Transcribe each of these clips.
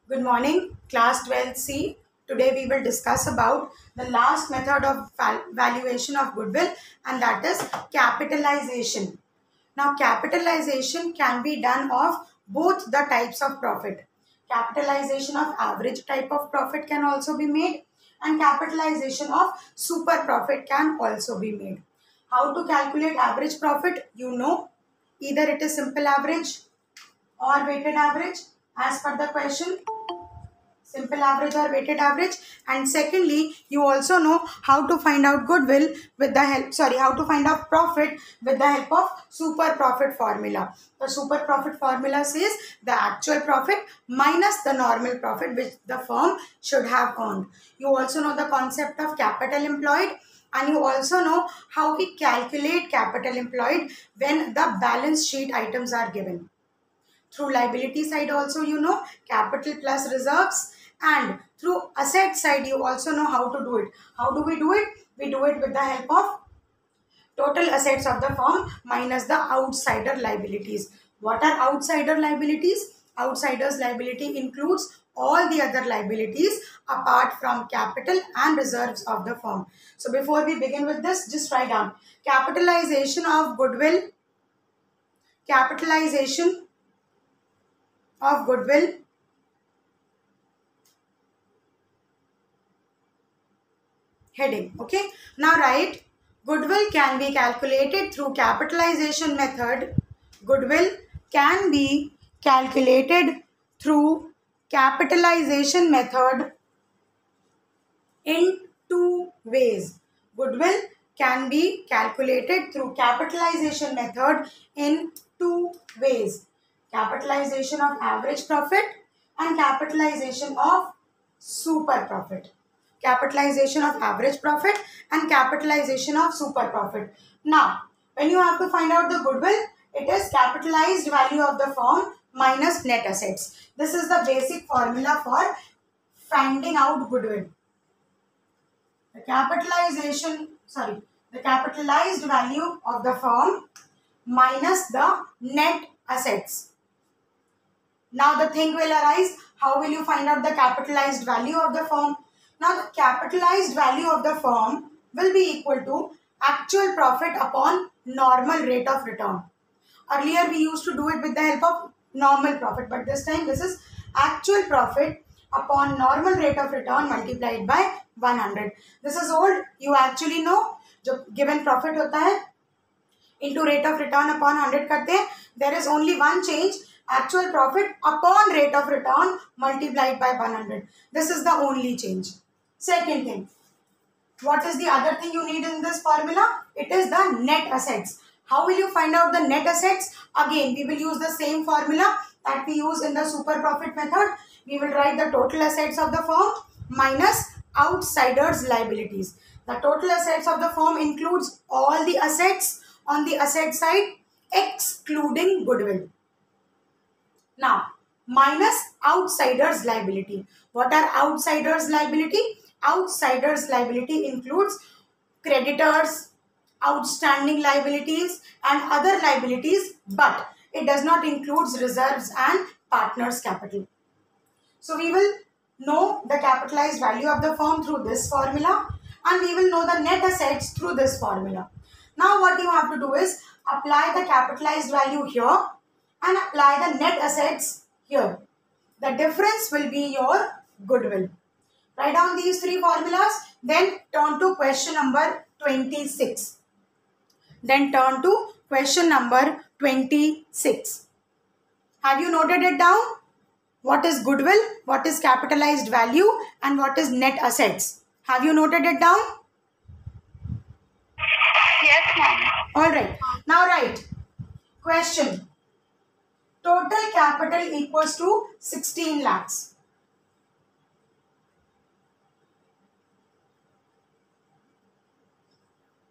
Good morning, class 12C. Today we will discuss about the last method of valuation of goodwill, and that is capitalization. Now capitalization can be done of both the types of profit. Capitalization of average type of profit can also be made, and capitalization of super profit can also be made. How to calculate average profit? You know, either it is simple average or weighted average as per the question, simple average or weighted average. And secondly, you also know how to find out goodwill with the help, how to find out profit with the help of super profit formula. The super profit formula says the actual profit minus the normal profit which the firm should have earned. You also know the concept of capital employed, and you also know how we calculate capital employed when the balance sheet items are given. Through liability side also you know capital plus reserves, and through asset side you also know how to do it. How do we do it? We do it with the help of total assets of the firm minus the outsider liabilities. What are outsider liabilities? Outsiders liability includes all the other liabilities apart from capital and reserves of the firm. So before we begin with this, just write down capitalization of goodwill. Capitalization of goodwill heading. Okay, now write goodwill can be calculated through capitalization method. Goodwill can be calculated through capitalization method in two ways. Goodwill can be calculated through capitalization method in two ways: capitalization of average profit and capitalization of super profit. Capitalization of average profit and capitalization of super profit. Now, when you have to find out the goodwill, it is capitalized value of the firm minus net assets. This is the basic formula for finding out goodwill. The capitalized value of the firm minus the net assets. Now the thing will arise, how will you find out the capitalized value of the firm? Now the capitalized value of the firm will be equal to actual profit upon normal rate of return. Earlier we used to do it with the help of normal profit, but this time this is actual profit upon normal rate of return multiplied by 100. This is old, you actually know. जो given profit होता है into rate of return upon 100 करते हैं, there is only one change, actual profit upon rate of return multiplied by 100. This is the only change. Second thing, what is the other thing you need in this formula? It is the net assets. How will you find out the net assets? Again, we will use the same formula that we use in the super profit method. We will write the total assets of the firm minus outsiders liabilities. The total assets of the firm includes all the assets on the asset side excluding goodwill. Now, minus outsiders liability. What are outsiders liability? Outsiders liability includes creditors, outstanding liabilities and other liabilities, but it does not include reserves and partners capital. So we will know the capitalized value of the firm through this formula, and we will know the net assets through this formula. Now what you have to do is apply the capitalized value here and apply the net assets here. The difference will be your goodwill. Write down these three formulas, then turn to question number 26. Then turn to question number 26. Have you noted it down? What is goodwill, what is capitalized value, and what is net assets? Have you noted it down? Yes, ma'am. Alright. Now write. Question. Total capital equals to 16 lakhs.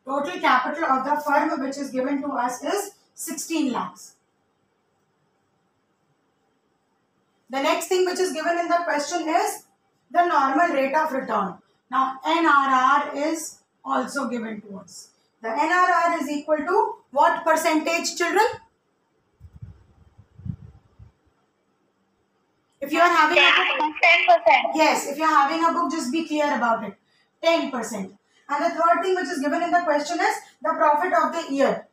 Total capital of the firm which is given to us is 16 lakhs. The next thing which is given in the question is the normal rate of return. Now NRR is also given to us. The NRR is equal to what percentage, children? If you are having a book, 10%. Yes, if you are having a book, just be clear about it. 10%. And the third thing which is given in the question is the profit of the year.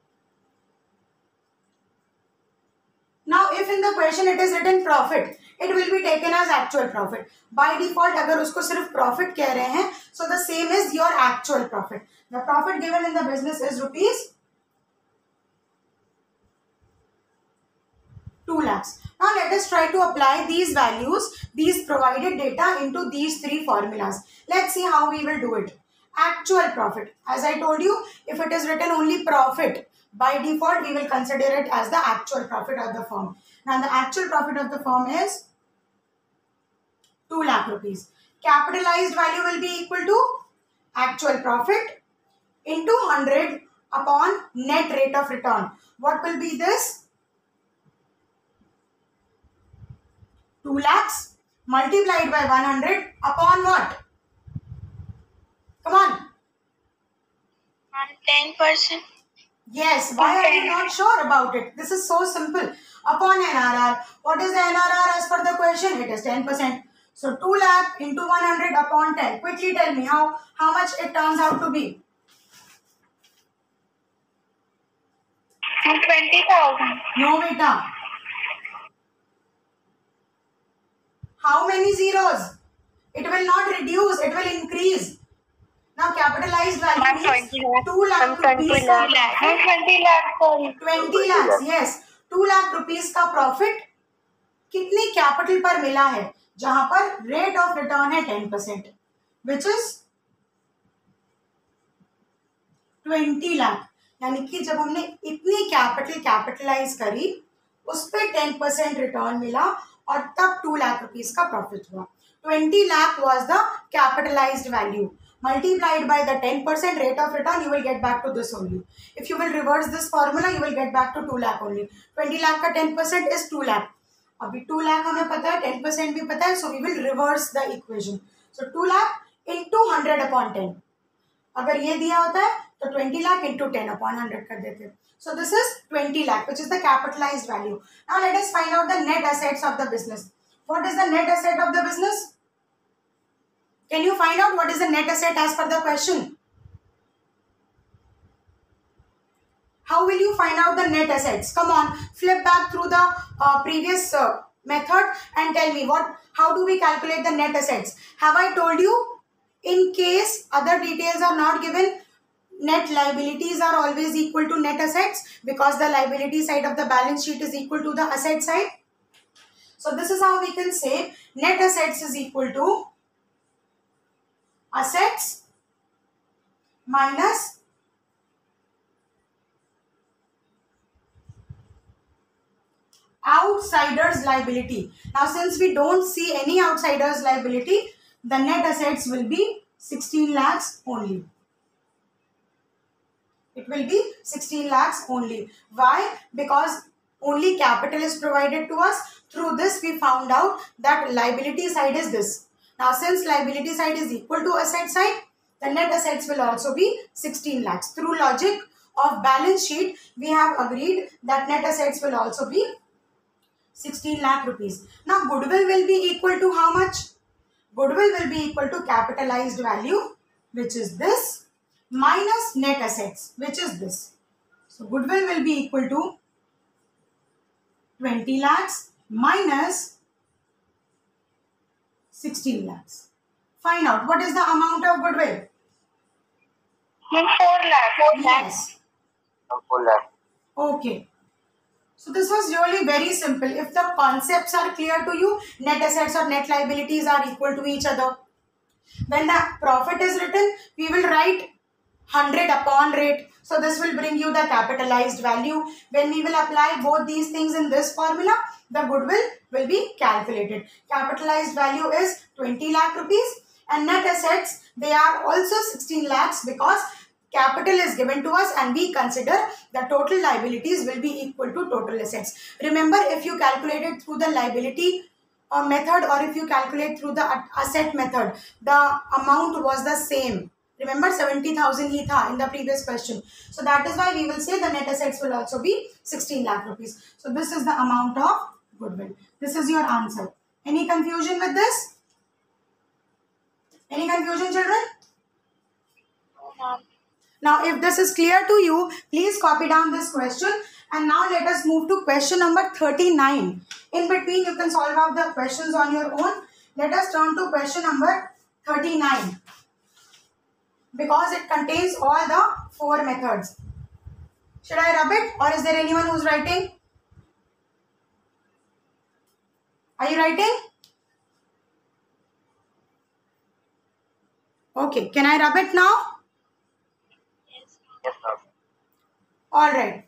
Now, if in the question it is written profit, it will be taken as actual profit. By default, अगर उसको सिर्फ profit कह रहे हैं, so the same is your actual profit. The profit given in the business is rupees 2 lakhs. Now let us try to apply these values, these provided data into these three formulas. Let's see how we will do it. Actual profit. As I told you, if it is written only profit, by default we will consider it as the actual profit of the firm. Now the actual profit of the firm is 2 lakh rupees. Capitalized value will be equal to actual profit into 100 upon net rate of return. What will be this? 2 lakhs multiplied by 100 upon what? Come on. 10%. Yes. Why are you not sure about it? This is so simple. Upon NRR. What is the NRR as per the question? It is 10%. So 2 lakh into 100 upon 10. Quickly tell me how much it turns out to be. 20,000. No, beta. How many zeros? It will not reduce. It will increase. Now capitalized value is 2 lakh rupees. 20 lakh. 20 lakhs. Yes. 2 lakh rupees का profit कितनी capital पर मिला है, जहां पर rate of return है 10%, which is 20 lakh. यानी कि जब हमने इतनी कैपिटलाइज करी, उस पर 10% रिटर्न मिला और तब 2 लाख रुपीस का प्रॉफिट हुआ. 20 lakh was the capitalized value. Multiplied by the 10% rate of return, you will get back to this only. If you will reverse this formula, you will get back to 2 lakh only. 20 lakh का 10% is 2 lakh. अभी 2 lakh हमें पता है, 10% भी पता है, so we will reverse the equation. So 2 lakh into 100 upon 10. अगर ये दिया होता है तो 20 lakh into 10 upon 100 कर देते. So this is 20 lakh, which is the capitalized value. Now let us find out the net assets of the business. What is the net asset of the business? Can you find out what is the net asset as per the question? How will you find out the net assets? Come on, flip back through the previous method and tell me how do we calculate the net assets? Have I told you, in case other details are not given, net liabilities are always equal to net assets because the liability side of the balance sheet is equal to the asset side. So this is how we can say net assets is equal to assets minus outsiders liability. Now since we don't see any outsiders liability, the net assets will be 16 lakhs only. It will be 16 lakhs only. Why? Because only capital is provided to us. Through this we found out that liability side is this. Now since liability side is equal to asset side, the net assets will also be 16 lakhs. Through logic of balance sheet, we have agreed that net assets will also be 16 lakh rupees. Now goodwill will be equal to how much? Goodwill will be equal to capitalized value, which is this, minus net assets, which is this. So goodwill will be equal to 20 lakhs minus 16 lakhs. Find out what is the amount of goodwill. 4 lakh. Yes. 4 lakh. Okay. So this was really very simple. If the concepts are clear to you, net assets or net liabilities are equal to each other. When the profit is written, we will write 100 upon rate. So this will bring you the capitalized value. When we will apply both these things in this formula, the goodwill will be calculated. Capitalized value is 20 lakh rupees and net assets, they are also 16 lakhs because capital is given to us and we consider the total liabilities will be equal to total assets. Remember, if you calculate it through the liability method or if you calculate through the asset method, the amount was the same. Remember 70,000 ही था in the previous question. So that is why we will say the net assets will also be 16 lakh rupees. So this is the amount of goodwill. This is your answer. Any confusion with this? Any confusion, children? Now, if this is clear to you, please copy down this question. And now let us move to question number 39. In between, you can solve out the questions on your own. Let us turn to question number 39. Because it contains all the 4 methods. Should I rub it, or is there anyone who's writing? Are you writing? Okay, can I rub it now? Yes, ma'am. Alright.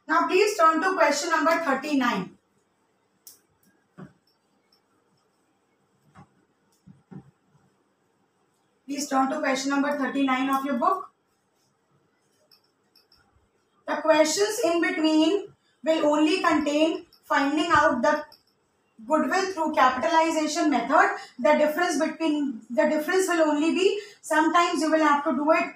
Now please turn to question number 39. Please turn to question number 39 of your book. The questions in between will only contain finding out the goodwill through capitalization method. The difference will only be sometimes you will have to do it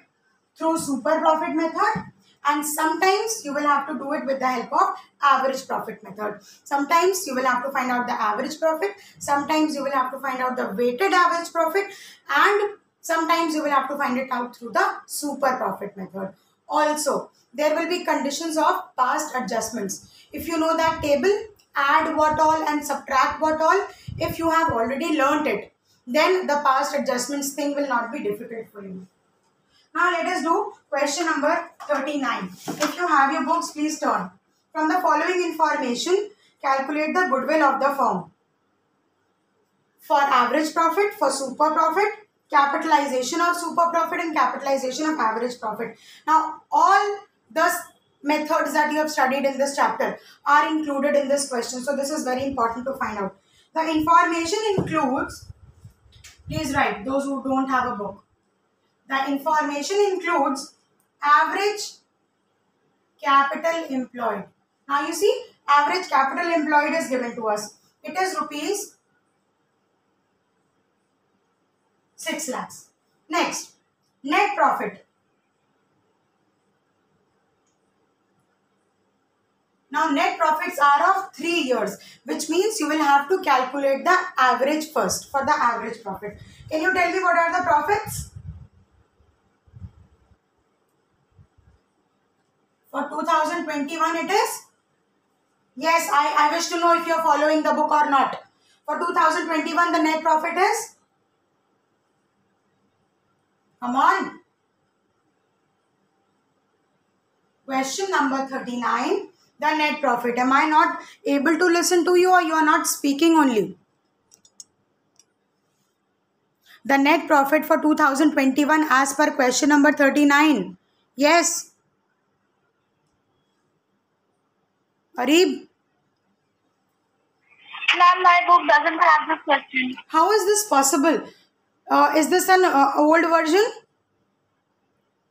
through super profit method, and sometimes you will have to do it with the help of average profit method. Sometimes you will have to find out the average profit, sometimes you will have to find out the weighted average profit, and sometimes you will have to find it out through the super profit method. Also, there will be conditions of past adjustments. If you know that table, add what all and subtract what all, if you have already learnt it, then the past adjustments thing will not be difficult for you. Now let us do question number 39. If you have your books, please turn. From the following information, calculate the goodwill of the firm. For average profit, for super profit, capitalization of super profit and capitalization of average profit. Now all the methods that you have studied in this chapter are included in this question. So this is very important to find out. The information includes, please write those who don't have a book. The information includes average capital employed. Now you see, average capital employed is given to us. It is rupees 6 lakhs. Next, net profit. Now net profits are of 3 years, which means you will have to calculate the average first for the average profit. Can you tell me what are the profits? For 2021 it is? Yes, I wish to know if you are following the book or not. For 2021 the net profit is? Come on. Question number 39. The net profit. Am I not able to listen to you, or you are not speaking only? The net profit for 2021 as per question number 39. Yes. Arib? Ma'am, my book doesn't have this question. How is this possible? Is this an old version?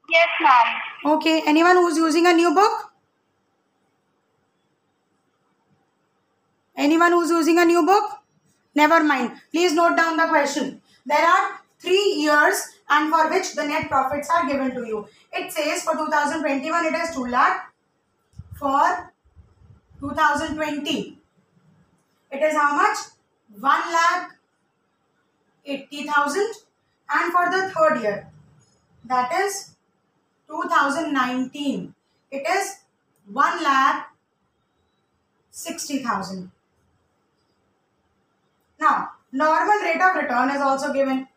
Yes, ma'am. Okay. Anyone who's using a new book? Anyone who's using a new book? Never mind. Please note down the question. There are 3 years and for which the net profits are given to you. It says for 2021 it is 2 lakh. For 2020 it is how much? 1 lakh 80,000. And for the third year, that is 2019, it is 1 lakh 60,000. Now, normal rate of return is also given.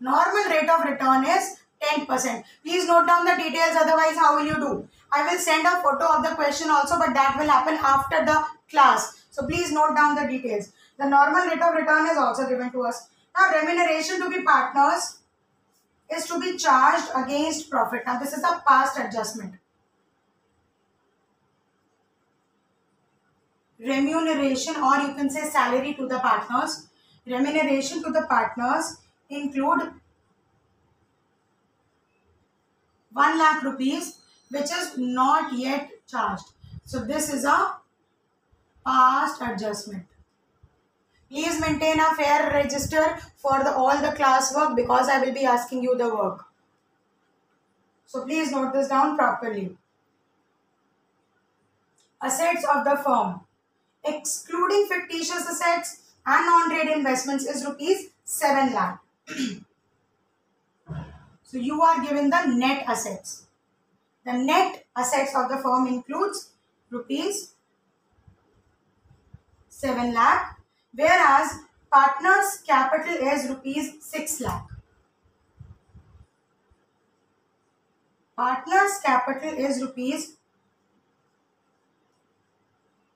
Normal rate of return is 10%. Please note down the details, otherwise how will you do? I will send a photo of the question also, but that will happen after the class. So please note down the details. The normal rate of return is also given to us. Now, remuneration to be partners is to be charged against profit. Now, this is a past adjustment. Remuneration, or you can say salary to the partners. Remuneration to the partners include 1 lakh rupees, which is not yet charged. So this is a past adjustment. Please maintain a fair register for all the classwork, because I will be asking you the work. So please note this down properly. Assets of the firm excluding fictitious assets and non-trade investments, is rupees 7 lakh. So you are given the net assets. The net assets of the firm includes rupees 7 lakh, whereas partners' capital is rupees 6 lakh. Partners' capital is rupees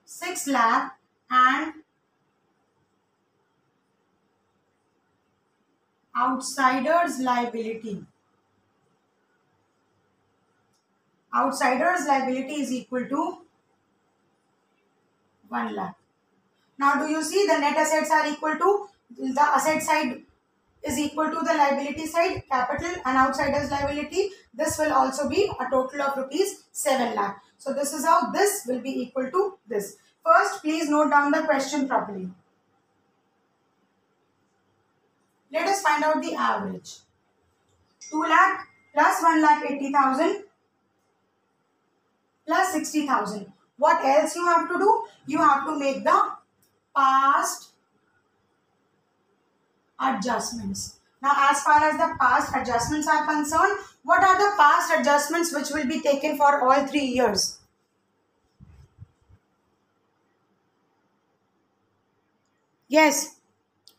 6 lakh and outsiders' liability. Outsiders' liability is equal to 1 lakh. Now do you see the net assets are equal to, the asset side is equal to the liability side, capital and outsiders liability. This will also be a total of rupees 7 lakh. So this is how this will be equal to this. First, please note down the question properly. Let us find out the average. 2 lakh plus 1,80,000 plus 60,000. What else you have to do? You have to make the past adjustments. Now, as far as the past adjustments are concerned, what are the past adjustments which will be taken for all 3 years? Yes.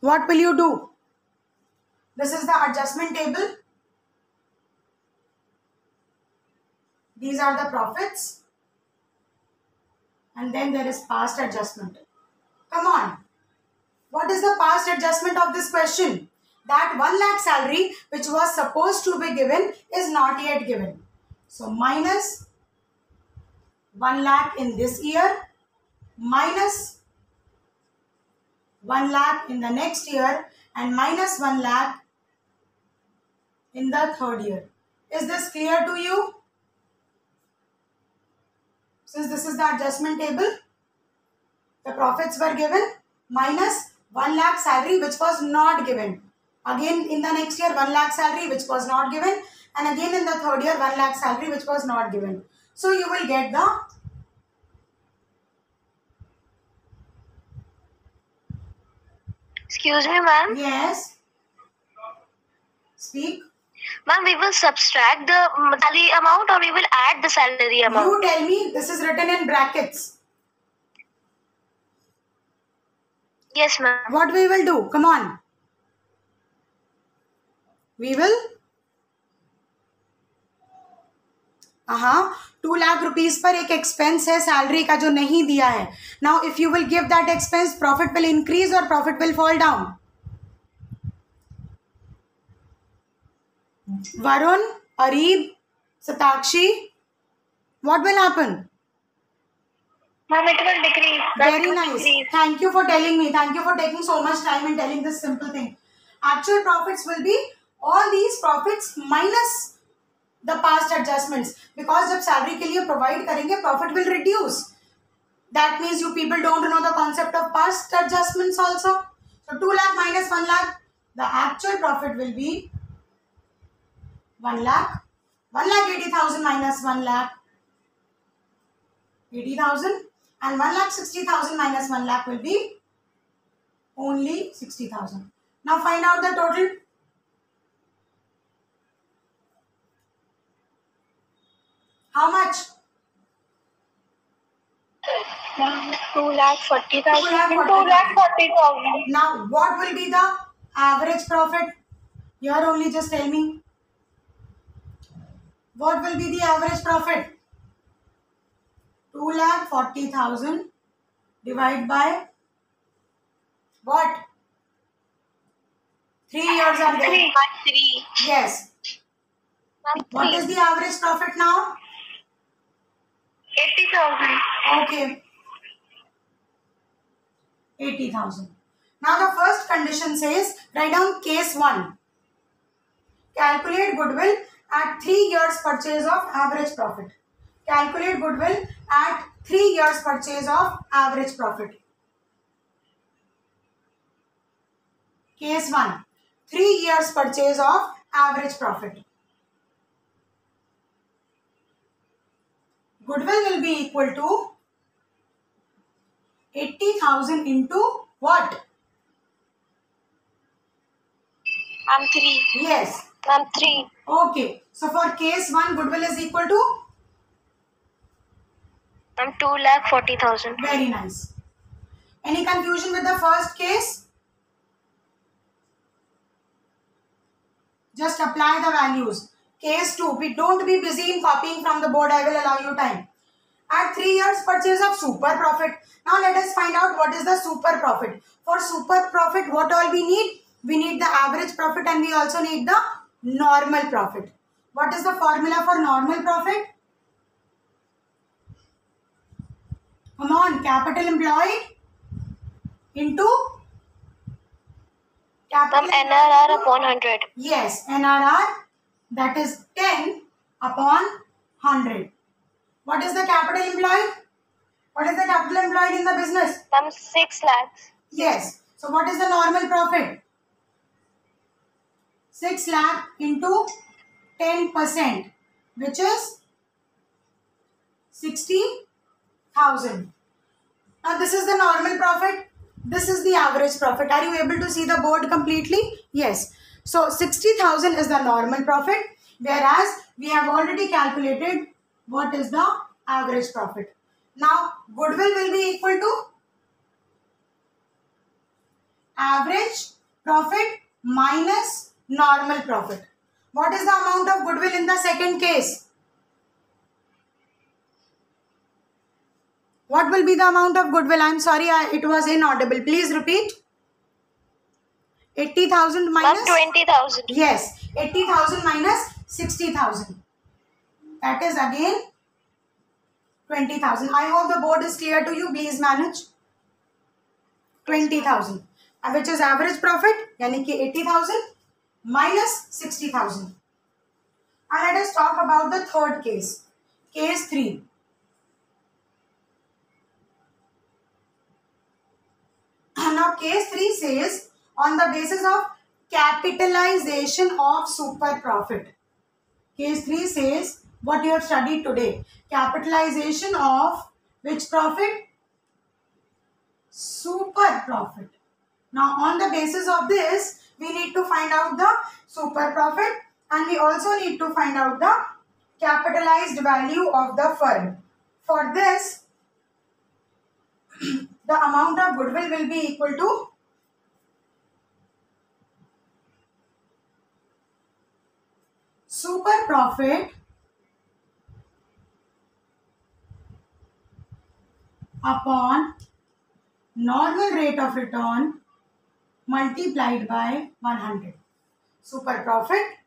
What will you do? This is the adjustment table. These are the profits. And then there is past adjustment. Come on. What is the past adjustment of this question? That 1 lakh salary which was supposed to be given is not yet given. So minus 1 lakh in this year, minus 1 lakh in the next year, and minus 1 lakh in the third year. Is this clear to you? Since this is the adjustment table, the profits were given minus 1 lakh salary which was not given. Again in the next year 1 lakh salary which was not given, and again in the third year 1 lakh salary which was not given. So you will get the Excuse me, ma'am. Yes. Speak. Ma'am, we will subtract the salary amount or we will add the salary amount? You tell me. This is written in brackets. Yes, ma'am. What we will do? Come on. We will 2 lakh rupees पर एक expense है salary का जो नहीं दिया है. Now if you will give that expense, profit will increase और profit will fall down. Varun, Areeb, Satakshi, what will happen? Ma'am, it will decrease. Very nice. Thank you for telling me. Thank you for taking so much time in telling this simple thing. Actual profits will be all these profits minus the past adjustments, because जब salary के लिए provide करेंगे profit will reduce. That means you people don't know the concept of past adjustments also. So 2 lakh minus 1 lakh, the actual profit will be 1 lakh. 1,80,000 minus 1 lakh 80,000, and 1,60,000 minus 1 lakh will be only 60,000. Now find out the total. How much? 2,40,000. 2,40,000. Now what will be the average profit? Here only just tell me. What will be the average profit? 2,40,000 divided by what? 3 years are there. 3. Yes. What is the average profit now? 80,000. Okay. 80,000. Now the first condition says, write down case 1. Calculate goodwill at 3 years purchase of average profit. Calculate goodwill at 3 years purchase of average profit. Case 1. 3 years purchase of average profit. Goodwill will be equal to 80,000 into what? 3. Yes. 3. Okay. So for case 1, goodwill is equal to? 2,40,000. Very nice. Any confusion with the first case? Just apply the values. Case 2, we don't be busy in copying from the board. I will allow you time. At 3 years purchase of super profit. Now let us find out what is the super profit. For super profit, what all we need? We need the average profit and we also need the normal profit. What is the formula for normal profit? Come on, capital employed into capital NRR upon 100. Yes, NRR, that is 10 upon 100. What is the capital employed? What is the capital employed in the business? 6 lakhs. Yes. So what is the normal profit? 6 lakh into 10%, which is 60,000. Now this is the normal profit. This is the average profit. Are you able to see the board completely? Yes. So 60,000 is the normal profit, whereas we have already calculated what is the average profit. Now goodwill will be equal to average profit minus normal profit. What is the amount of goodwill in the second case? What will be the amount of goodwill? I am sorry, it was inaudible. Please repeat. 80,000 minus 20,000. Yes, 80,000 minus 60,000. That is again 20,000. I hope the board is clear to you. Please manage. 20,000, which is average profit, yani ki 80,000 minus 60,000. And let us talk about the third case. Case 3. Now case 3 says on the basis of capitalization of super profit. Case 3 says what you have studied today. Capitalization of which profit? Super profit. Now on the basis of this, we need to find out the super profit and we also need to find out the capitalized value of the firm. For this, the amount of goodwill will be equal to super profit upon normal rate of return multiplied by 100. Super profit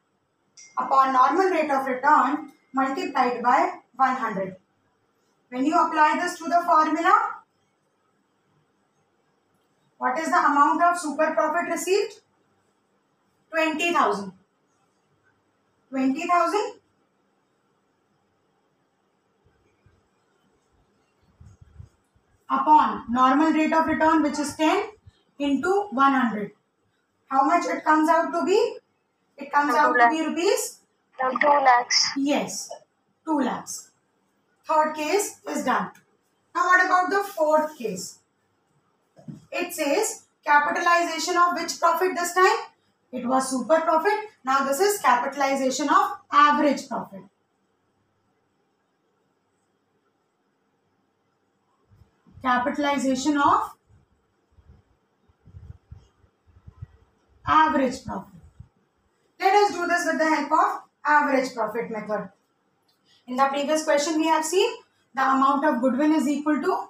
upon normal rate of return multiplied by 100. When you apply this to the formula, what is the amount of super profit received? 20,000. 20,000 upon normal rate of return, which is 10 into 100. How much it comes out to be? It comes out to be rupees? 2 lakhs. Yes, 2 lakhs. Third case is done. Now what about the fourth case? It says capitalization of which profit this time? It was super profit. Now this is capitalization of average profit. Capitalization of average profit. Let us do this with the help of average profit method. In the previous question we have seen the amount of goodwill is equal to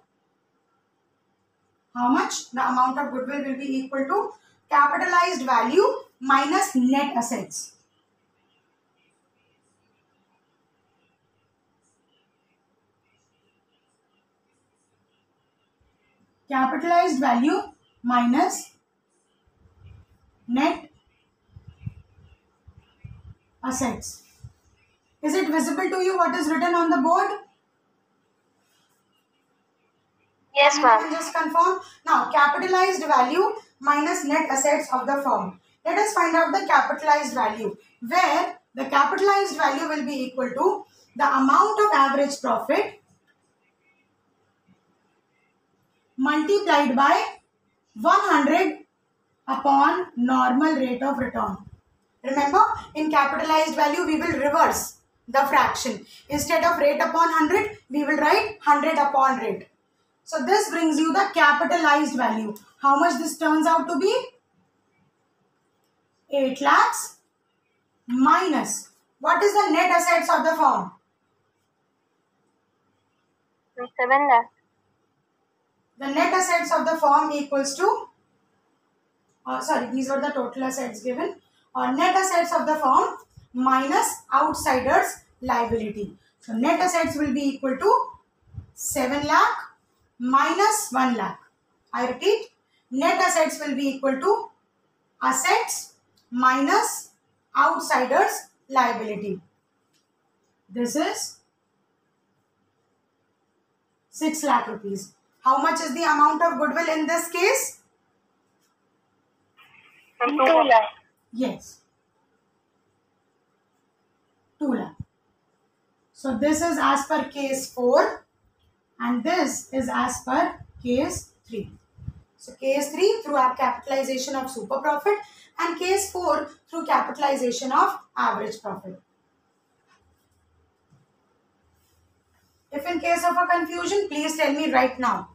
how much? The amount of goodwill will be equal to capitalized value minus net assets. Capitalized value minus net assets. Is it visible to you what is written on the board? Yes, ma'am. Just confirm. Now, capitalized value minus net assets of the firm. Let us find out the capitalized value, where the capitalized value will be equal to the amount of average profit multiplied by 100 upon normal rate of return. Remember, in capitalized value, we will reverse the fraction. Instead of rate upon 100, we will write 100 upon rate. So this brings you the capitalized value. How much this turns out to be? 8 lakhs minus. What is the net assets of the firm? 7 lakhs. The net assets of the firm equals to, these were the total assets given. Net assets of the firm minus outsiders liability. So net assets will be equal to 7 lakh minus 1 lakh. I repeat, net assets will be equal to assets minus outsiders liability. This is 6 lakh rupees. How much is the amount of goodwill in this case? 2 lakhs. Yes. 2 lakh. So this is as per case 4 and this is as per case 3. So case 3 through capitalization of super profit and case 4 through capitalization of average profit. If in case of a confusion, please tell me right now.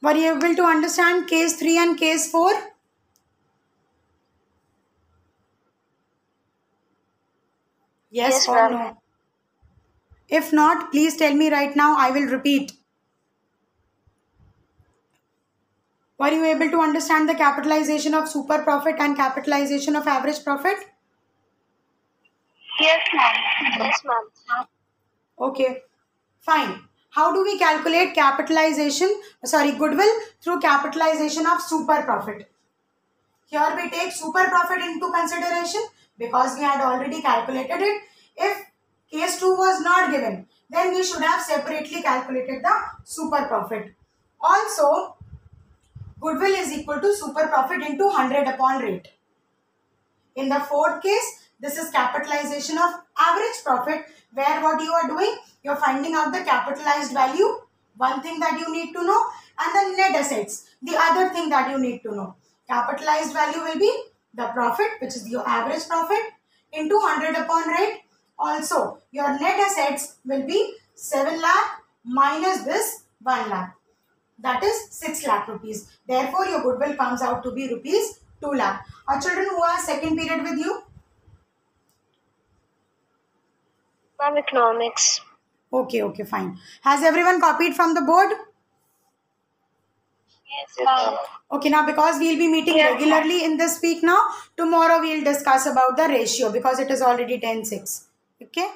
Were you able to understand case 3 and case 4? Yes or no? If not, please tell me right now. I will repeat. Were you able to understand the capitalization of super profit and capitalization of average profit? Yes, ma'am. Yes, ma'am. Okay, fine. How do we calculate goodwill through capitalization of super profit? Here we take super profit into consideration because we had already calculated it. If case 2 was not given, then we should have separately calculated the super profit. Also, goodwill is equal to super profit into 100 upon rate. In the fourth case, this is capitalization of average profit, where what you are doing, you are finding out the capitalized value, one thing that you need to know, and the net assets, the other thing that you need to know. Capitalized value will be the profit, which is your average profit, into 100 upon rate. Also, your net assets will be 7 lakh minus this 1 lakh. That is 6 lakh rupees. Therefore, your goodwill comes out to be rupees 2 lakh. Our children who are second period with you? Ma'am, economics. Okay, fine. Has everyone copied from the board? Yes, ma'am. Okay, now because we will be meeting regularly in this week now, tomorrow we will discuss about the ratio because it is already 10:06. Okay.